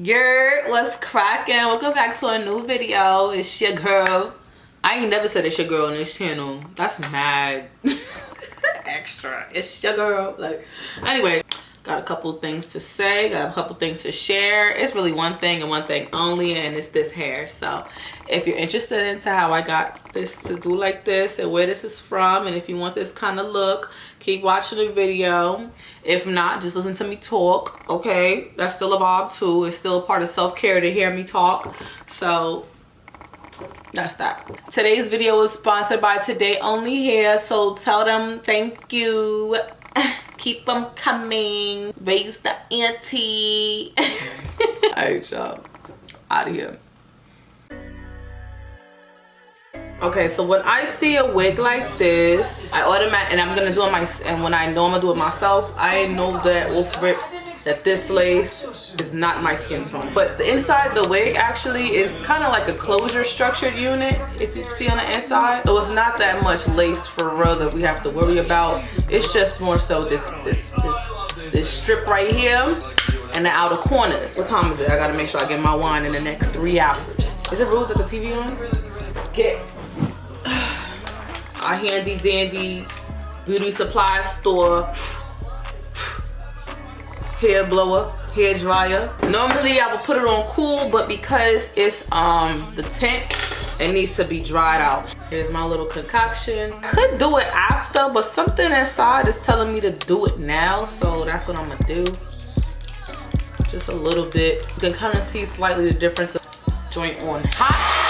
What's cracking? Welcome back to a new video. It's your girl. I ain't never said it's your girl on this channel. That's mad extra. It's your girl. Like, anyway, got a couple things to say, got a couple things to share. It's really one thing and one thing only, and it's this hair. So if you're interested into how I got this to do like this and where this is from, and if you want this kind of look, keep watching the video. If not, just listen to me talk, okay? That's still a vibe too. It's still a part of self-care to hear me talk. So that's that. Today's video is sponsored by TodayonlyHair, so tell them thank you. Keep them coming. Raise the ante. Alright, y'all. Out of here. Okay, so when I see a wig like this, I automatically, and I'm gonna do it and when I know I'm gonna do it myself, I know that off rip that this lace is not my skin tone. But the inside the wig actually is kind of like a closure structured unit, if you see on the inside. So it's not that much lace for real that we have to worry about. It's just more so this strip right here and the outer corners. What time is it? I gotta make sure I get my wine in the next 3 hours. Is it rude that the TV on? Get a handy dandy beauty supply store hair blower, hair dryer. Normally I would put it on cool, but because it's the tint, it needs to be dried out. Here's my little concoction. I could do it after, but something inside is telling me to do it now, so that's what I'm gonna do. Just a little bit. You can kind of see slightly the difference of joint on hot.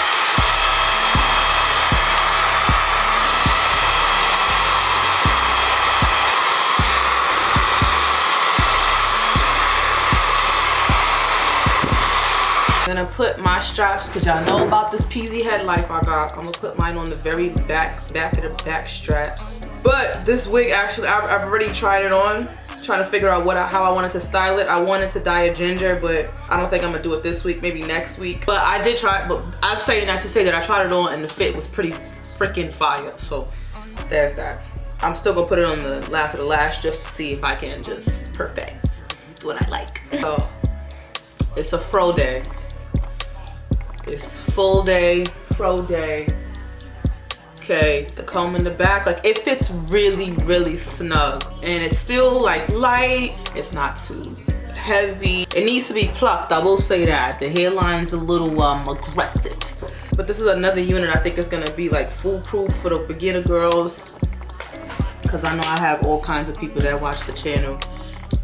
I'm gonna put my straps, because y'all know about this PZ head life I got. I'm gonna put mine on the very back of the back straps. But this wig actually, I've already tried it on, trying to figure out how I wanted to style it. I wanted to dye it ginger, but I don't think I'm gonna do it this week, maybe next week. But I did try it, but I'm saying that to say that I tried it on and the fit was pretty freaking fire. So there's that. I'm still gonna put it on the last of the last just to see if I can just perfect what I like. So it's a fro day. It's full day, fro day. Okay, the comb in the back, like it fits really, really snug. And it's still like light, it's not too heavy. It needs to be plucked, I will say that. The hairline's a little aggressive. But this is another unit I think is gonna be like foolproof for the beginner girls. Cause I know I have all kinds of people that watch the channel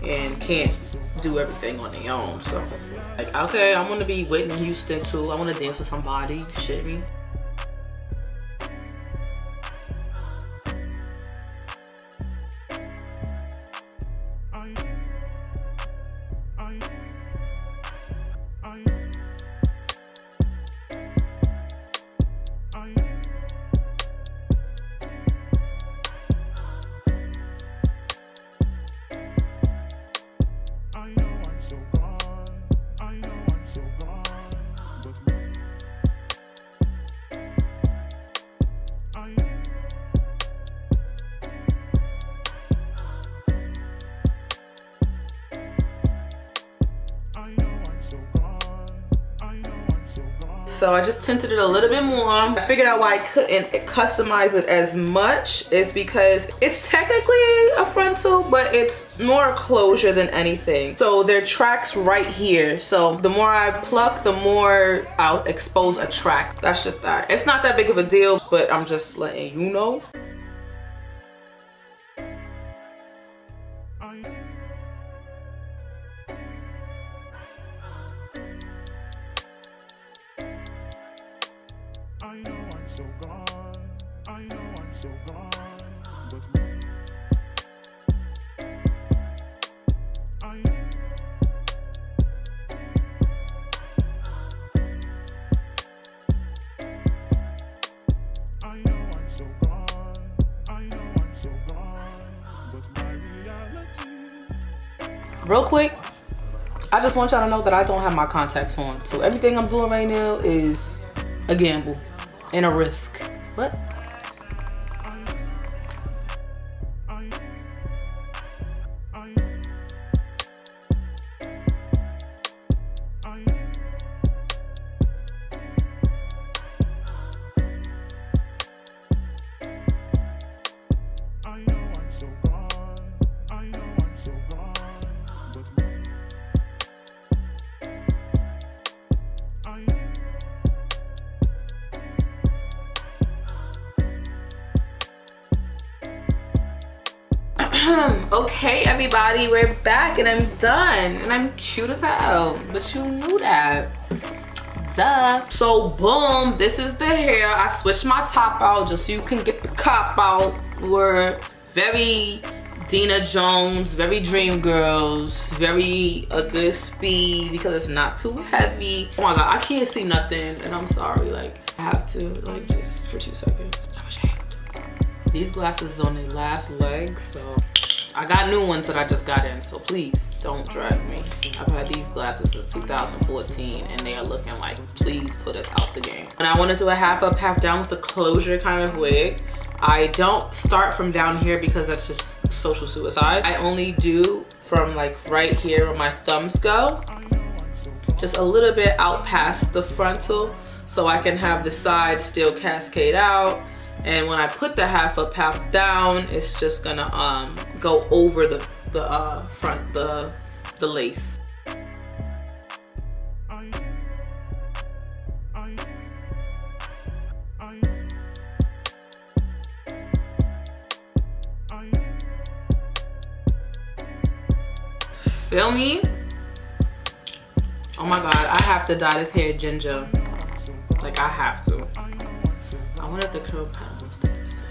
and can't do everything on their own, so. Like, okay, I want to be Whitney Houston too. I want to dance with somebody. Shit me. So I just tinted it a little bit more. I figured out why I couldn't customize it as much is because it's technically a frontal, but it's more closure than anything. So there are tracks right here. So the more I pluck, the more I'll expose a track. That's just that. It's not that big of a deal, but I'm just letting you know. Real quick, I just want y'all to know that I don't have my contacts on. So everything I'm doing right now is a gamble and a risk. What? Okay, everybody, we're back and I'm done. And I'm cute as hell, but you knew that. Duh. So boom, this is the hair. I switched my top out just so you can get the cop out. We're very Dina Jones, very Dream Girls, very a good speed because it's not too heavy. Oh my god, I can't see nothing and I'm sorry. Like, I have to, like, just for 2 seconds. I'm ashamed. These glasses is on their last leg, so I got new ones that I just got in, so please don't drag me. I've had these glasses since 2014 and they are looking like, please put us out the game. And I want to do a half up, half down with a closure kind of wig. I don't start from down here because that's just social suicide. I only do from like right here where my thumbs go, just a little bit out past the frontal so I can have the sides still cascade out. And when I put the half up, half down, it's just gonna go over the front, the lace. Feel me? Oh my god, I have to dye this hair ginger. Like, I have to. I wonder if the curl pattern will stay the same.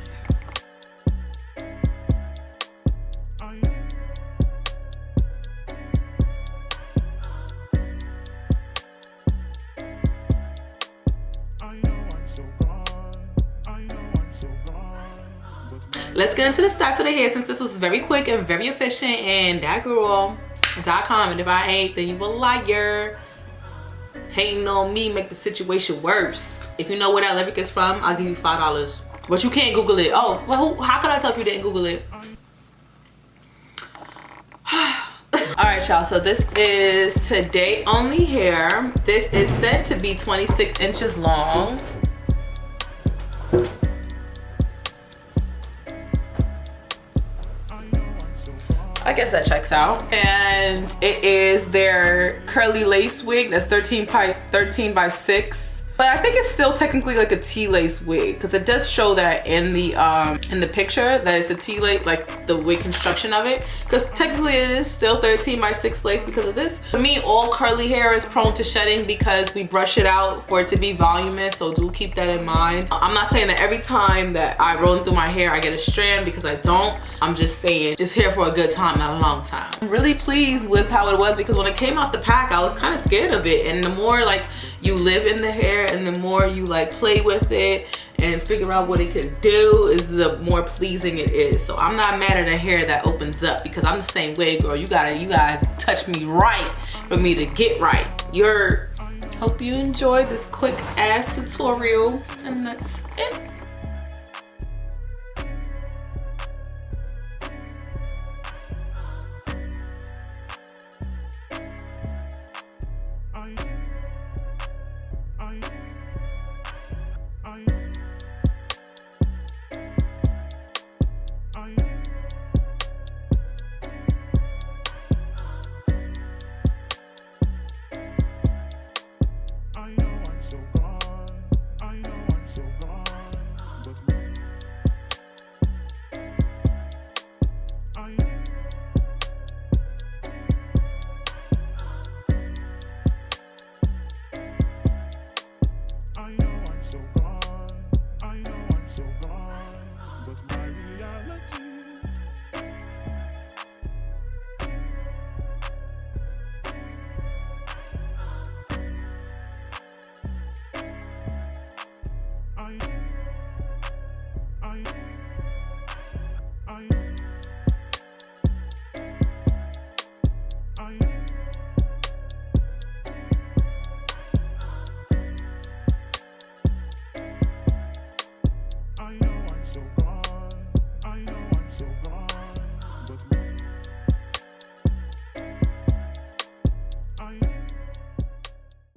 Let's get into the stats of the hair since this was very quick and very efficient, and thatgirl.com. And if I ain't, then you a liar. Hating on me make the situation worse. If you know where that lyric is from, I'll give you $5. But you can't Google it. Oh, well, how can I tell if you didn't Google it? All right, y'all, so this is Today Only Hair. This is said to be 26 inches long. I guess that checks out. And it is their curly lace wig that's 13 by 6. But I think it's still technically like a T-lace wig because it does show that in the picture that it's a T-lace, like the wig construction of it. Because technically it is still 13 by 6 lace because of this. For me, all curly hair is prone to shedding because we brush it out for it to be voluminous, so do keep that in mind. I'm not saying that every time that I roll through my hair I get a strand, because I don't. I'm just saying it's here for a good time, not a long time. I'm really pleased with how it was because when it came out the pack I was kind of scared of it, and the more like you live in the hair and the more you like play with it and figure out what it could do is the more pleasing it is. So I'm not mad at a hair that opens up because I'm the same way, girl. You gotta touch me right for me to get right. Hope you enjoyed this quick ass tutorial, and that's it. I